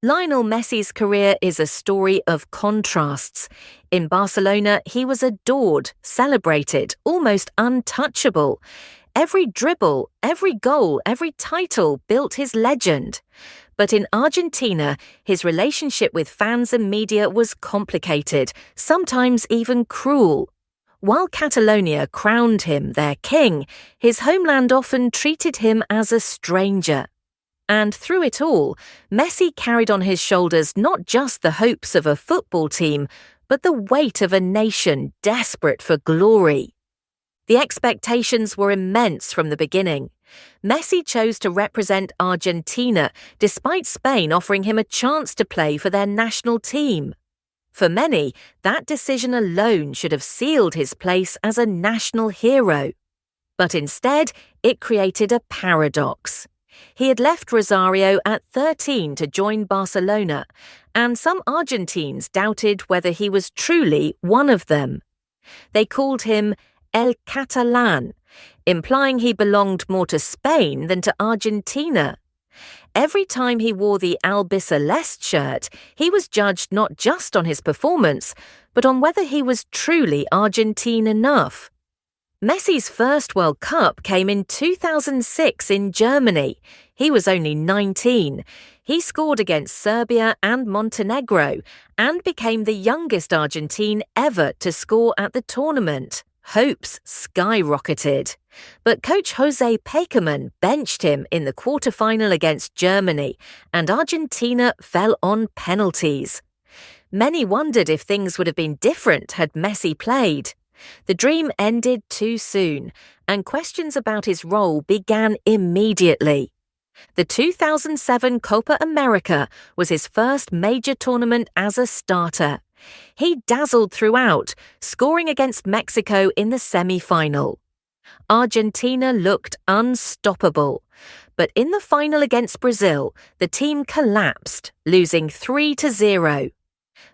Lionel Messi's career is a story of contrasts. In Barcelona, he was adored, celebrated, almost untouchable. Every dribble, every goal, every title built his legend. But in Argentina, his relationship with fans and media was complicated, sometimes even cruel. While Catalonia crowned him their king, his homeland often treated him as a stranger. And through it all, Messi carried on his shoulders not just the hopes of a football team, but the weight of a nation desperate for glory. The expectations were immense from the beginning. Messi chose to represent Argentina, despite Spain offering him a chance to play for their national team. For many, that decision alone should have sealed his place as a national hero. But instead, it created a paradox. He had left Rosario at 13 to join Barcelona, and some Argentines doubted whether he was truly one of them. They called him El Catalán, implying he belonged more to Spain than to Argentina. Every time he wore the albiceleste shirt, he was judged not just on his performance, but on whether he was truly Argentine enough. Messi's first World Cup came in 2006 in Germany. He was only 19. He scored against Serbia and Montenegro and became the youngest Argentine ever to score at the tournament. Hopes skyrocketed. But coach Jose Pekerman benched him in the quarter-final against Germany, and Argentina fell on penalties. Many wondered if things would have been different had Messi played. The dream ended too soon, and questions about his role began immediately. The 2007 Copa América was his first major tournament as a starter. He dazzled throughout, scoring against Mexico in the semi-final. Argentina looked unstoppable, but in the final against Brazil, the team collapsed, losing 3-0.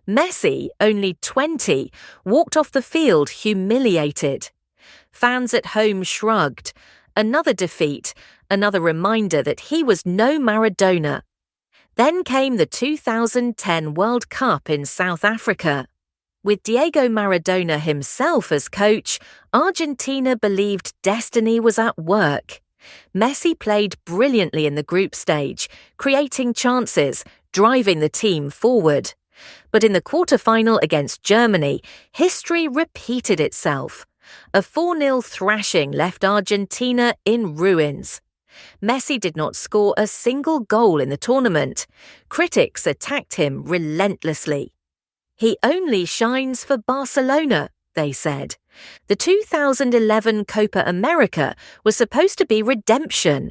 Messi, only 20, walked off the field humiliated. Fans at home shrugged. Another defeat, another reminder that he was no Maradona. Then came the 2010 World Cup in South Africa. With Diego Maradona himself as coach, Argentina believed destiny was at work. Messi played brilliantly in the group stage, creating chances, driving the team forward. But in the quarter-final against Germany, history repeated itself. A 4-0 thrashing left Argentina in ruins. Messi did not score a single goal in the tournament. Critics attacked him relentlessly. He only shines for Barcelona, they said. The 2011 Copa América was supposed to be redemption.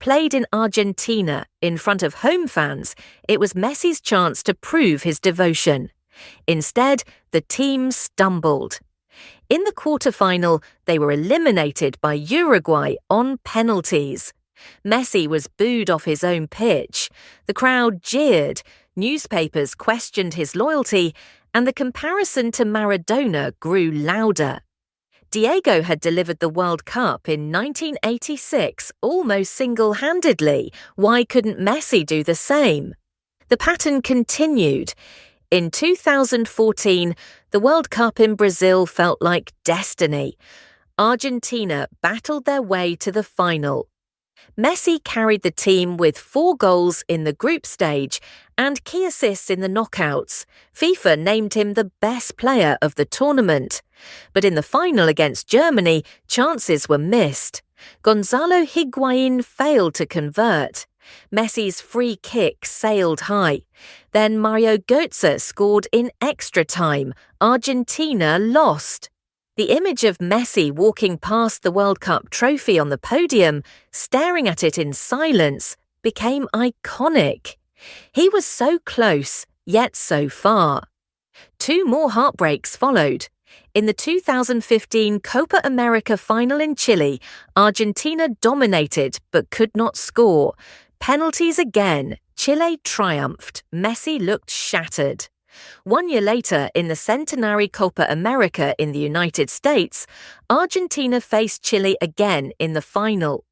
Played in Argentina, in front of home fans, it was Messi's chance to prove his devotion. Instead, the team stumbled. In the quarter-final, they were eliminated by Uruguay on penalties. Messi was booed off his own pitch. The crowd jeered, newspapers questioned his loyalty, and the comparison to Maradona grew louder. Diego had delivered the World Cup in 1986 almost single-handedly. Why couldn't Messi do the same? The pattern continued. In 2014, the World Cup in Brazil felt like destiny. Argentina battled their way to the final. Messi carried the team with 4 goals in the group stage and key assists in the knockouts. FIFA named him the best player of the tournament. But in the final against Germany, chances were missed. Gonzalo Higuain failed to convert. Messi's free kick sailed high. Then Mario Götze scored in extra time. Argentina lost. The image of Messi walking past the World Cup trophy on the podium, staring at it in silence, became iconic. He was so close, yet so far. 2 more heartbreaks followed. In the 2015 Copa América final in Chile, Argentina dominated but could not score. Penalties again. Chile triumphed. Messi looked shattered. 1 year later, in the centenary Copa América in the United States, Argentina faced Chile again in the final.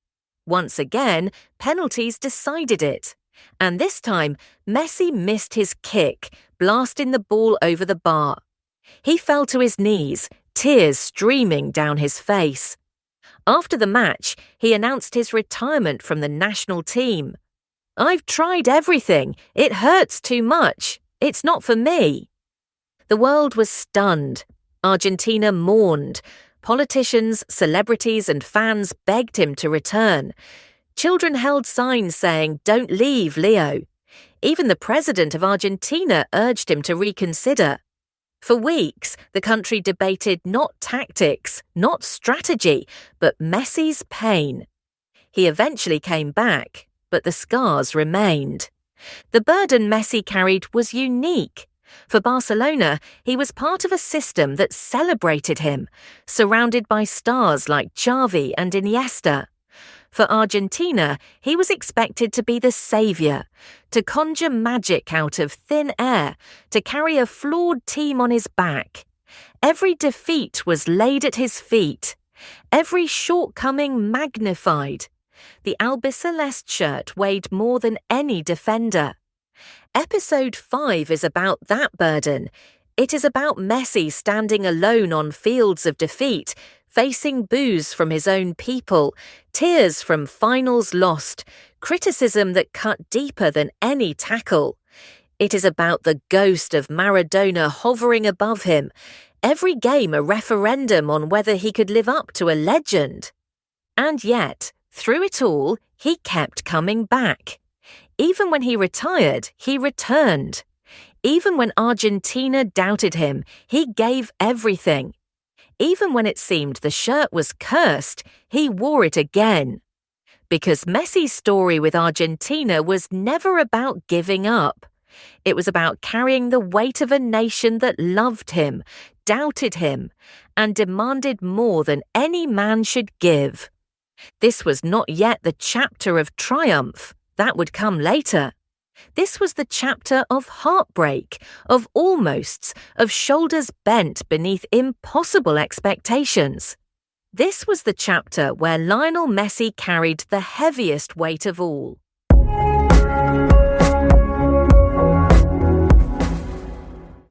Once again, penalties decided it. And this time, Messi missed his kick, blasting the ball over the bar. He fell to his knees, tears streaming down his face. After the match, he announced his retirement from the national team. "I've tried everything. It hurts too much. It's not for me." The world was stunned. Argentina mourned. Politicians, celebrities, and fans begged him to return. Children held signs saying, "Don't leave, Leo." Even the president of Argentina urged him to reconsider. For weeks, the country debated not tactics, not strategy, but Messi's pain. He eventually came back, but the scars remained. The burden Messi carried was unique. For Barcelona, he was part of a system that celebrated him, surrounded by stars like Xavi and Iniesta. For Argentina, he was expected to be the saviour, to conjure magic out of thin air, to carry a flawed team on his back. Every defeat was laid at his feet, every shortcoming magnified. The albiceleste shirt weighed more than any defender. Episode 5 is about that burden. It is about Messi standing alone on fields of defeat, facing boos from his own people, tears from finals lost, criticism that cut deeper than any tackle. It is about the ghost of Maradona hovering above him, every game a referendum on whether he could live up to a legend. And yet, through it all, he kept coming back. Even when he retired, he returned. Even when Argentina doubted him, he gave everything. Even when it seemed the shirt was cursed, he wore it again. Because Messi's story with Argentina was never about giving up. It was about carrying the weight of a nation that loved him, doubted him, and demanded more than any man should give. This was not yet the chapter of triumph. That would come later. This was the chapter of heartbreak, of almosts, of shoulders bent beneath impossible expectations. This was the chapter where Lionel Messi carried the heaviest weight of all.